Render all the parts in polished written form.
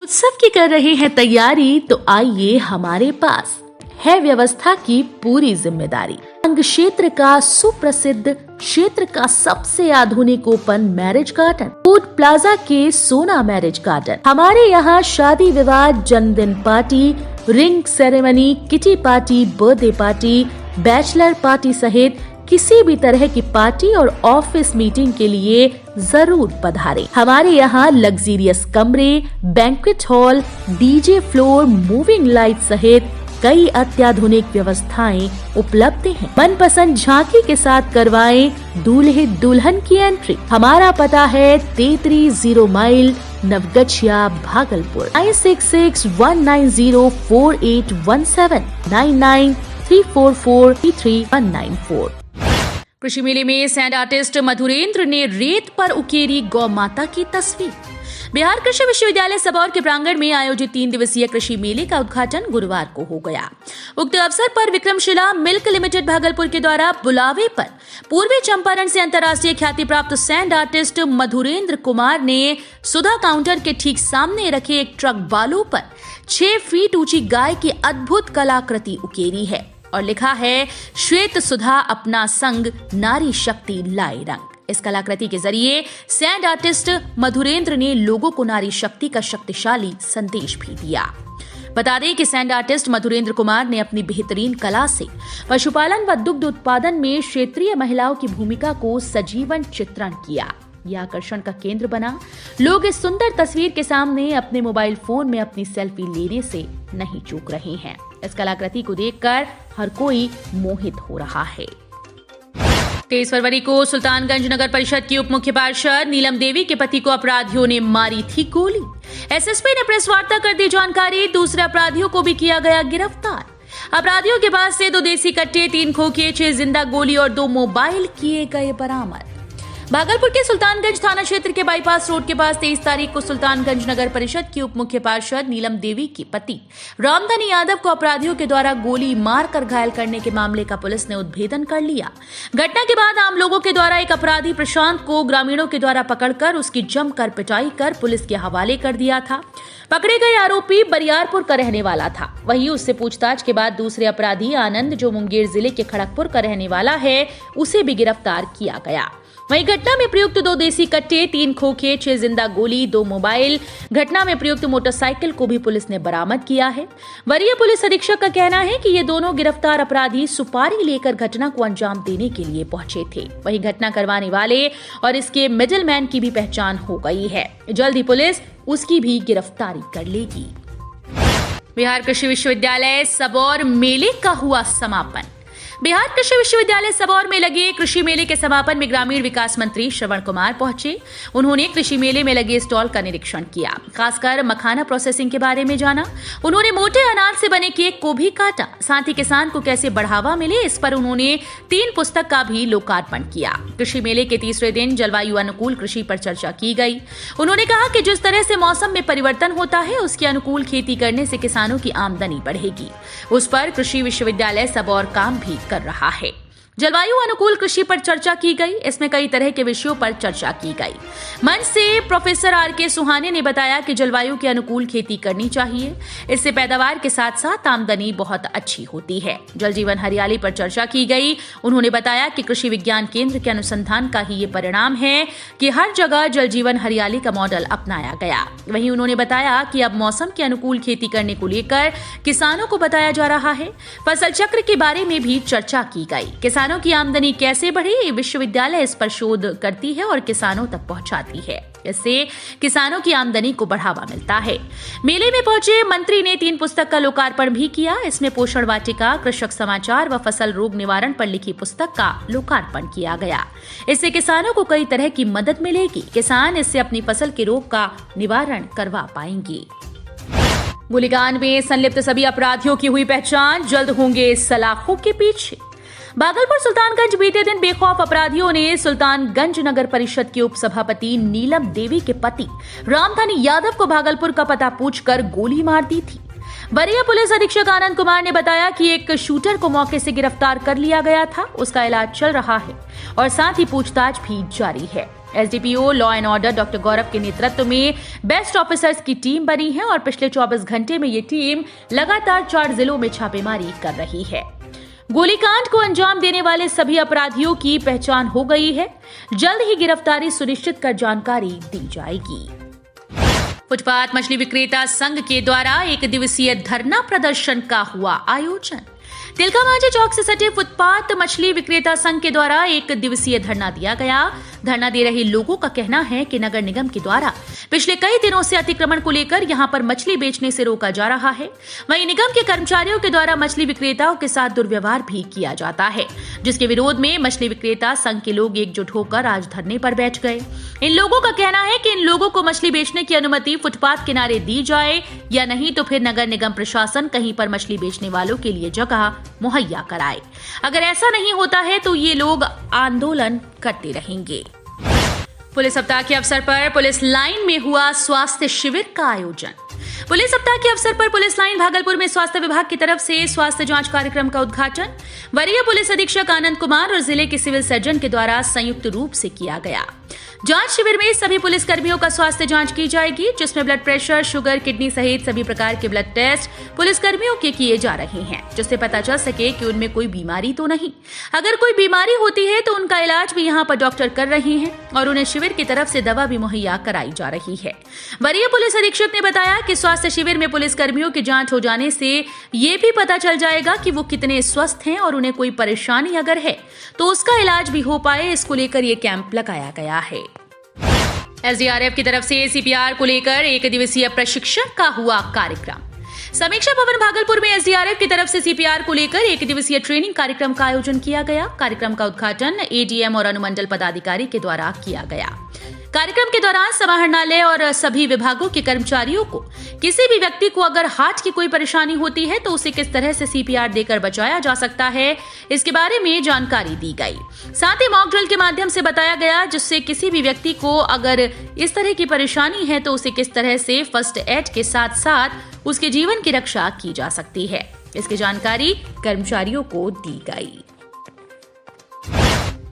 उत्सव की कर रहे हैं तैयारी, तो आइए हमारे पास है व्यवस्था की पूरी जिम्मेदारी। अंग क्षेत्र का सुप्रसिद्ध क्षेत्र का सबसे आधुनिक open marriage garden, food plaza के सोना मैरिज गार्डन। हमारे यहाँ शादी विवाह, जन्मदिन party, ring ceremony, kitty party, birthday party, bachelor party सहित किसी भी तरह की पार्टी और ऑफिस मीटिंग के लिए जरूर पधारें। हमारे यहाँ लग्जीरियस कमरे, banquet hall, DJ floor, moving light सहित कई अत्याधुनिक व्यवस्थाएं उपलब्ध हैं। मनपसंद झांकी के साथ करवाएं दूल्हे दुल्हन की एंट्री। हमारा पता है 33 माइल, नवगछिया, भागलपुर। 9661904817 9934433194। कृषि मेले में सैंड आर्टिस्ट मधुरेंद्र ने रेत पर उकेरी गौ माता की तस्वीर। बिहार कृषि विश्वविद्यालय सबौर के प्रांगण में आयोजित 3 दिवसीय कृषि मेले का उद्घाटन गुरुवार को हो गया। उक्त अवसर पर विक्रमशिला मिल्क लिमिटेड भागलपुर के द्वारा बुलावे पर पूर्वी चंपारण से अंतर्राष्ट्रीय ख्याति प्राप्त सैंड आर्टिस्ट मधुरेंद्र कुमार ने सुधा काउंटर के ठीक सामने रखे एक ट्रक बालू पर 6 फीट ऊंची गाय की अद्भुत कलाकृति उकेरी है और लिखा है, श्वेत सुधा अपना संग, नारी शक्ति लाए रंग। इस कलाकृति के जरिए सैंड आर्टिस्ट मधुरेंद्र ने लोगों को नारी शक्ति का शक्तिशाली संदेश भी दिया। बता दें कि सैंड आर्टिस्ट मधुरेंद्र कुमार ने अपनी बेहतरीन कला से पशुपालन व दुग्ध उत्पादन में क्षेत्रीय महिलाओं की भूमिका को सजीवन चित्रण किया। यह आकर्षण का केंद्र बना। लोग इस सुंदर तस्वीर के सामने अपने मोबाइल फोन में अपनी सेल्फी लेने से नहीं चूक रहे हैं। इस कलाकृति को देखकर हर कोई मोहित हो रहा है। 23 फरवरी को सुल्तानगंज नगर परिषद की उप मुख्य पार्षद नीलम देवी के पति को अपराधियों ने मारी थी गोली। एसएसपी ने प्रेस वार्ता कर दी जानकारी। दूसरे अपराधियों को भी किया गया गिरफ्तार। अपराधियों के पास से 2 देसी कट्टे, 3 खोखे, 6 जिंदा गोली और 2 मोबाइल किए गए बरामद। भागलपुर के सुल्तानगंज थाना क्षेत्र के बाईपास रोड के पास 23 तारीख को सुल्तानगंज नगर परिषद की उप मुख्य पार्षद नीलम देवी की पति रामधनी यादव को अपराधियों के द्वारा गोली मारकर घायल करने के मामले का पुलिस ने उद्भेदन कर लिया। घटना के बाद आम लोगों के द्वारा एक अपराधी प्रशांत को ग्रामीणों के द्वारा पकड़कर उसकी जमकर पिटाई कर पुलिस के हवाले कर दिया था। पकड़े गए आरोपी बरियारपुर का रहने वाला था। वहीं उससे पूछताछ के बाद दूसरे अपराधी आनंद, जो मुंगेर जिले के खड़गपुर का रहने वाला है, उसे भी गिरफ्तार किया गया। वहीं घटना में प्रयुक्त 2 देसी कट्टे, 3 खोखे, 6 जिंदा गोली, 2 मोबाइल, घटना में प्रयुक्त मोटरसाइकिल को भी पुलिस ने बरामद किया है। वरीय पुलिस अधीक्षक का कहना है कि ये दोनों गिरफ्तार अपराधी सुपारी लेकर घटना को अंजाम देने के लिए पहुंचे थे। वहीं घटना करवाने वाले और इसके मिडलमैन की भी पहचान हो गई है। जल्द ही पुलिस उसकी भी गिरफ्तारी कर लेगी। बिहार कृषि विश्वविद्यालय सबौर मेले का हुआ समापन। बिहार कृषि विश्वविद्यालय सबौर में लगे कृषि मेले के समापन में ग्रामीण विकास मंत्री श्रवण कुमार पहुंचे। उन्होंने कृषि मेले में लगे स्टॉल का निरीक्षण किया, खासकर मखाना प्रोसेसिंग के बारे में जाना। उन्होंने मोटे अनाज से बने केक को भी काटा। साथ ही किसान को कैसे बढ़ावा मिले, इस पर उन्होंने 3 पुस्तक का भी लोकार्पण किया। कृषि मेले के तीसरे दिन जलवायु अनुकूल कृषि पर चर्चा की गई। उन्होंने कहा कि जिस तरह से मौसम में परिवर्तन होता है, उसके अनुकूल खेती करने से किसानों की आमदनी बढ़ेगी। उस पर कृषि विश्वविद्यालय सबौर काम भी कर रहा है। जलवायु अनुकूल कृषि पर चर्चा की गई। इसमें कई तरह के विषयों पर चर्चा की गई। मंच से प्रोफेसर आर.के. सुहाने ने बताया कि जलवायु के अनुकूल खेती करनी चाहिए। इससे पैदावार के साथ साथ आमदनी बहुत अच्छी होती है। जल जीवन हरियाली पर चर्चा की गई। उन्होंने बताया कि कृषि विज्ञान केंद्र के अनुसंधान का ही ये परिणाम है कि हर जगह जल जीवन हरियाली का मॉडल अपनाया गया। वहीं उन्होंने बताया कि अब मौसम के अनुकूल खेती करने को लेकर किसानों को बताया जा रहा है। फसल चक्र के बारे में भी चर्चा की गई। किसानों की आमदनी कैसे बढ़े, विश्वविद्यालय इस पर शोध करती है और किसानों तक पहुंचाती है। इससे किसानों की आमदनी को बढ़ावा मिलता है। मेले में पहुंचे मंत्री ने 3 पुस्तक का लोकार्पण भी किया। इसमें पोषण वाटिका, कृषक समाचार व फसल रोग निवारण पर लिखी पुस्तक का लोकार्पण किया गया। इससे किसानों को कई तरह की मदद मिलेगी। किसान इससे अपनी फसल के रोग का निवारण करवा पाएंगे। गोलीकांड में संलिप्त सभी अपराधियों की हुई पहचान, जल्द होंगे सलाखों के पीछे। भागलपुर सुल्तानगंज बीते दिन बेखौफ अपराधियों ने सुल्तानगंज नगर परिषद के उप सभापति नीलम देवी के पति रामधनी यादव को भागलपुर का पता पूछकर गोली मार दी थी। वरीय पुलिस अधीक्षक आनंद कुमार ने बताया कि एक शूटर को मौके से गिरफ्तार कर लिया गया था। उसका इलाज चल रहा है और साथ ही पूछताछ भी जारी है। SDPO law and order doctor Gaurav के नेतृत्व में बेस्ट ऑफिसर्स की टीम बनी है और पिछले 24 घंटे में ये टीम लगातार 4 जिलों में छापेमारी कर रही है। गोलीकांड को अंजाम देने वाले सभी अपराधियों की पहचान हो गई है। जल्द ही गिरफ्तारी सुनिश्चित कर जानकारी दी जाएगी। फुटपाथ मछली विक्रेता संघ के द्वारा 1 दिवसीय धरना प्रदर्शन का हुआ आयोजन। तिलकामांझी चौक से सटे फुटपाथ मछली विक्रेता संघ के द्वारा 1 दिवसीय धरना दिया गया। धरना दे रहे लोगों का कहना है कि नगर निगम के द्वारा पिछले कई दिनों से अतिक्रमण को लेकर यहां पर मछली बेचने से रोका जा रहा है। वहीं निगम के कर्मचारियों के द्वारा मछली विक्रेताओं के साथ दुर्व्यवहार भी किया जाता है, जिसके विरोध में मछली विक्रेता संघ के लोग एकजुट होकर आज धरने पर बैठ गए। इन लोगों का कहना है कि इन लोगों को मछली बेचने की अनुमति फुटपाथ किनारे दी जाए या नहीं तो फिर नगर निगम प्रशासन कहीं पर मछली बेचने वालों के लिए जगह मुहैया कराए। अगर ऐसा नहीं होता है तो ये लोग आंदोलन करते रहेंगे। पुलिस सप्ताह के अवसर पर पुलिस लाइन में हुआ स्वास्थ्य शिविर का आयोजन। पुलिस सप्ताह के अवसर पर पुलिस लाइन भागलपुर में स्वास्थ्य विभाग की तरफ से स्वास्थ्य जांच कार्यक्रम का उद्घाटन वरीय पुलिस अधीक्षक आनंद कुमार और जिले के सिविल सर्जन के द्वारा संयुक्त रूप से किया गया। जांच शिविर में सभी पुलिस कर्मियों का स्वास्थ्य जांच की जाएगी, जिसमें ब्लड प्रेशर, शुगर, किडनी सहित सभी प्रकार के ब्लड टेस्ट पुलिस कर्मियों के किए जा रहे हैं, जिससे पता चल सके कि उनमें कोई बीमारी तो नहीं। अगर कोई बीमारी होती है तो उनका इलाज भी यहाँ पर डॉक्टर कर रहे हैं और उन्हें शिविर की तरफ से दवा भी मुहैया कराई जा रही है। वरीय पुलिस अधीक्षक ने बताया कि स्वास्थ्य शिविर में पुलिस कर्मियों की जांच हो जाने से ये भी पता चल जाएगा कि वो कितने स्वस्थ हैं और उन्हें कोई परेशानी अगर है तो उसका इलाज भी हो पाए। इसको लेकर ये कैंप लगाया गया है। एसडीआरएफ की तरफ से सीपीआर को लेकर 1 दिवसीय प्रशिक्षण का हुआ कार्यक्रम। समीक्षा भवन भागलपुर में एसडीआरएफ की तरफ से सीपीआर को लेकर 1 दिवसीय ट्रेनिंग कार्यक्रम का आयोजन किया गया। कार्यक्रम का उद्घाटन एडीएम और अनुमंडल पदाधिकारी के द्वारा किया गया। कार्यक्रम के दौरान समाहरणालय और सभी विभागों के कर्मचारियों को किसी भी व्यक्ति को अगर हार्ट की कोई परेशानी होती है तो उसे किस तरह से सीपीआर देकर बचाया जा सकता है, इसके बारे में जानकारी दी गई। साथ ही मॉक ड्रिल के माध्यम से बताया गया, जिससे किसी भी व्यक्ति को अगर इस तरह की परेशानी है तो उसे किस तरह से फर्स्ट एड के साथ साथ उसके जीवन की रक्षा की जा सकती है। इसकी जानकारी कर्मचारियों को दी गई।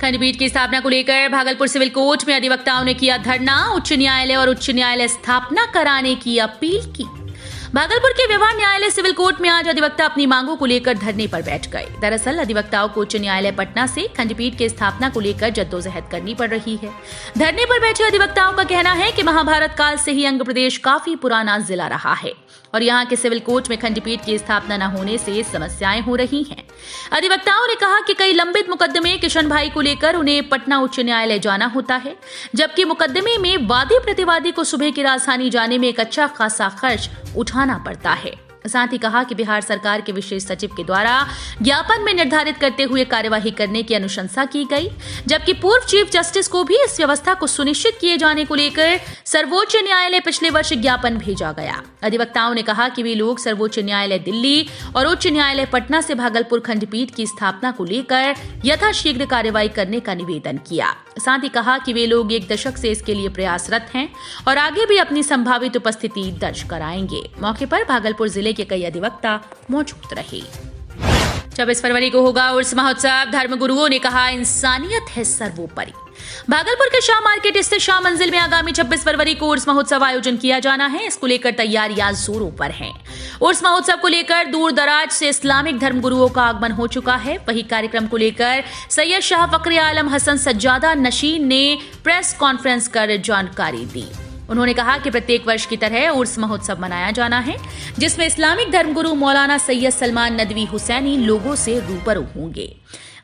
खंडपीठ की स्थापना को लेकर भागलपुर सिविल कोर्ट में अधिवक्ताओं ने किया धरना। उच्च न्यायालय और उच्च न्यायालय स्थापना कराने की अपील की। भागलपुर के व्यवहार न्यायालय सिविल कोर्ट में आज अधिवक्ता अपनी मांगों को लेकर धरने पर बैठ गए। दरअसल अधिवक्ताओं को उच्च न्यायालय पटना से खंडपीठ की स्थापना को लेकर जद्दोजहद करनी पड़ रही है। धरने पर बैठे अधिवक्ताओं का कहना है कि महाभारत काल से ही अंग प्रदेश काफी पुराना जिला रहा है और यहाँ के सिविल कोर्ट में खंडपीठ की स्थापना न होने से समस्याएं हो रही हैं। अधिवक्ताओं ने कहा कि कई लंबित मुकदमे किशन भाई को लेकर उन्हें पटना उच्च न्यायालय जाना होता है, जबकि मुकदमे में वादी प्रतिवादी को सुबह की राजधानी जाने में एक अच्छा खासा खर्च उठाना पड़ता है। साथ ही कहा कि बिहार सरकार के विशेष सचिव के द्वारा ज्ञापन में निर्धारित करते हुए कार्यवाही करने की अनुशंसा की गई, जबकि पूर्व चीफ जस्टिस को भी इस व्यवस्था को सुनिश्चित किए जाने को लेकर सर्वोच्च न्यायालय पिछले वर्ष ज्ञापन भेजा गया। अधिवक्ताओं ने कहा कि वे लोग सर्वोच्च न्यायालय दिल्ली और उच्च न्यायालय पटना से भागलपुर खंडपीठ की स्थापना को लेकर यथाशीघ्र कार्यवाही करने का निवेदन किया। साथ ही कहा कि वे लोग 1 दशक से इसके लिए प्रयासरत हैं और आगे भी अपनी संभावित उपस्थिति दर्ज कराएंगे। मौके पर भागलपुर जिले के कई अधिवक्ता मौजूद रहे। 26 फरवरी को होगा उर्स महोत्सव। धर्मगुरुओं ने कहा इंसानियत है सर्वोपरि। भागलपुर के शाह मार्केट स्थित शाह मंजिल में आगामी 26 फरवरी को उर्स महोत्सव आयोजन किया जाना है। इसको लेकर तैयारियां जोरों पर हैं। उर्स महोत्सव को लेकर दूर दराज से इस्लामिक धर्मगुरुओं का आगमन हो चुका है। वही कार्यक्रम को लेकर सैयद शाह फखरे आलम हसन सज्जादा नशीन ने प्रेस कॉन्फ्रेंस कर जानकारी दी। उन्होंने कहा कि प्रत्येक वर्ष की तरह उर्स महोत्सव मनाया जाना है, जिसमें इस्लामिक धर्मगुरु मौलाना सैयद सलमान नदवी हुसैनी लोगों से रूबरू होंगे।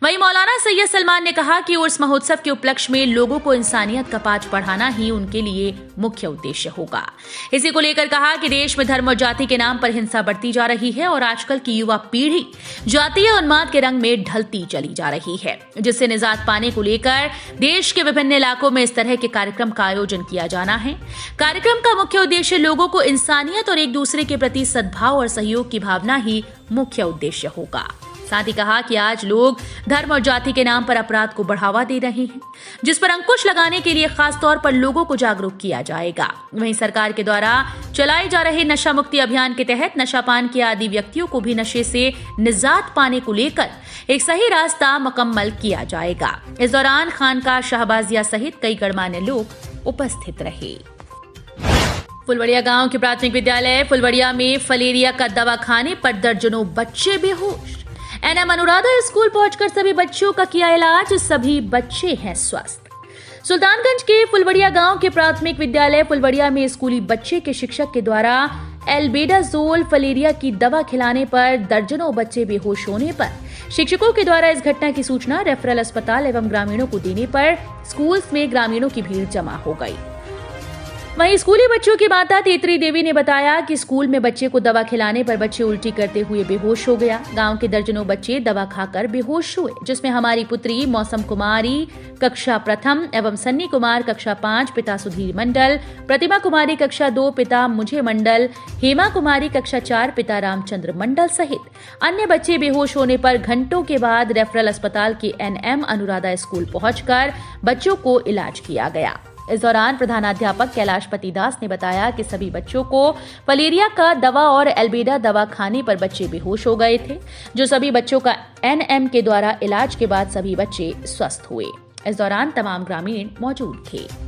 वहीं मौलाना सैयद सलमान ने कहा कि उर्स महोत्सव के उपलक्ष्य में लोगों को इंसानियत का पाठ पढ़ाना ही उनके लिए मुख्य उद्देश्य होगा। इसी को लेकर कहा कि देश में धर्म और जाति के नाम पर हिंसा बढ़ती जा रही है और आजकल की युवा पीढ़ी जातीय उन्माद के रंग में ढलती चली जा रही है, जिससे निजात पाने को लेकर देश के विभिन्न इलाकों में इस तरह के कार्यक्रम का आयोजन किया जाना है। कार्यक्रम का मुख्य उद्देश्य लोगों को इंसानियत और एक दूसरे के प्रति सद्भाव और सहयोग की भावना ही मुख्य उद्देश्य होगा। साथ ही कहा कि आज लोग धर्म और जाति के नाम पर अपराध को बढ़ावा दे रहे हैं, जिस पर अंकुश लगाने के लिए खास तौर पर लोगों को जागरूक किया जाएगा। वहीं सरकार के द्वारा चलाए जा रहे नशा मुक्ति अभियान के तहत नशापान के आदी व्यक्तियों को भी नशे से निजात पाने को लेकर एक सही रास्ता मुकम्मल किया जाएगा। इस दौरान खानका शाहबाजिया सहित कई गणमान्य लोग उपस्थित रहे। फुलवड़िया गांव के प्राथमिक विद्यालय फुलवड़िया में फलेरिया का दवा खाने पर दर्जनों बच्चे बेहोश। एनएम अनुराधा स्कूल पहुंचकर सभी बच्चों का किया इलाज, सभी बच्चे हैं स्वस्थ। सुल्तानगंज के फुलवड़िया गांव के प्राथमिक विद्यालय फुलवड़िया में स्कूली बच्चे के शिक्षक के द्वारा एल्बेडाजोल फलेरिया की दवा खिलाने पर दर्जनों बच्चे बेहोश होने पर शिक्षकों के द्वारा इस घटना की सूचना रेफरल अस्पताल एवं ग्रामीणों को देने पर स्कूल्स में ग्रामीणों की भीड़ जमा हो गई। वहीं स्कूली बच्चों की माता तेतरी देवी ने बताया कि स्कूल में बच्चे को दवा खिलाने पर बच्चे उल्टी करते हुए बेहोश हो गया। गांव के दर्जनों बच्चे दवा खाकर बेहोश हुए, जिसमें हमारी पुत्री मौसम कुमारी कक्षा प्रथम एवं सन्नी कुमार कक्षा 5 पिता सुधीर मंडल, प्रतिमा कुमारी कक्षा 2 पिता मुझे मंडल, हेमा कुमारी कक्षा 4 पिता रामचंद्र मंडल सहित अन्य बच्चे बेहोश होने पर घंटों के बाद रेफरल अस्पताल के एनएम अनुराधा स्कूल पहुंचकर बच्चों को इलाज किया गया। इस दौरान प्रधानाध्यापक कैलाशपति दास ने बताया कि सभी बच्चों को फलेरिया का दवा और एल्बेडा दवा खाने पर बच्चे बेहोश हो गए थे, जो सभी बच्चों का एनएम के द्वारा इलाज के बाद सभी बच्चे स्वस्थ हुए। इस दौरान तमाम ग्रामीण मौजूद थे।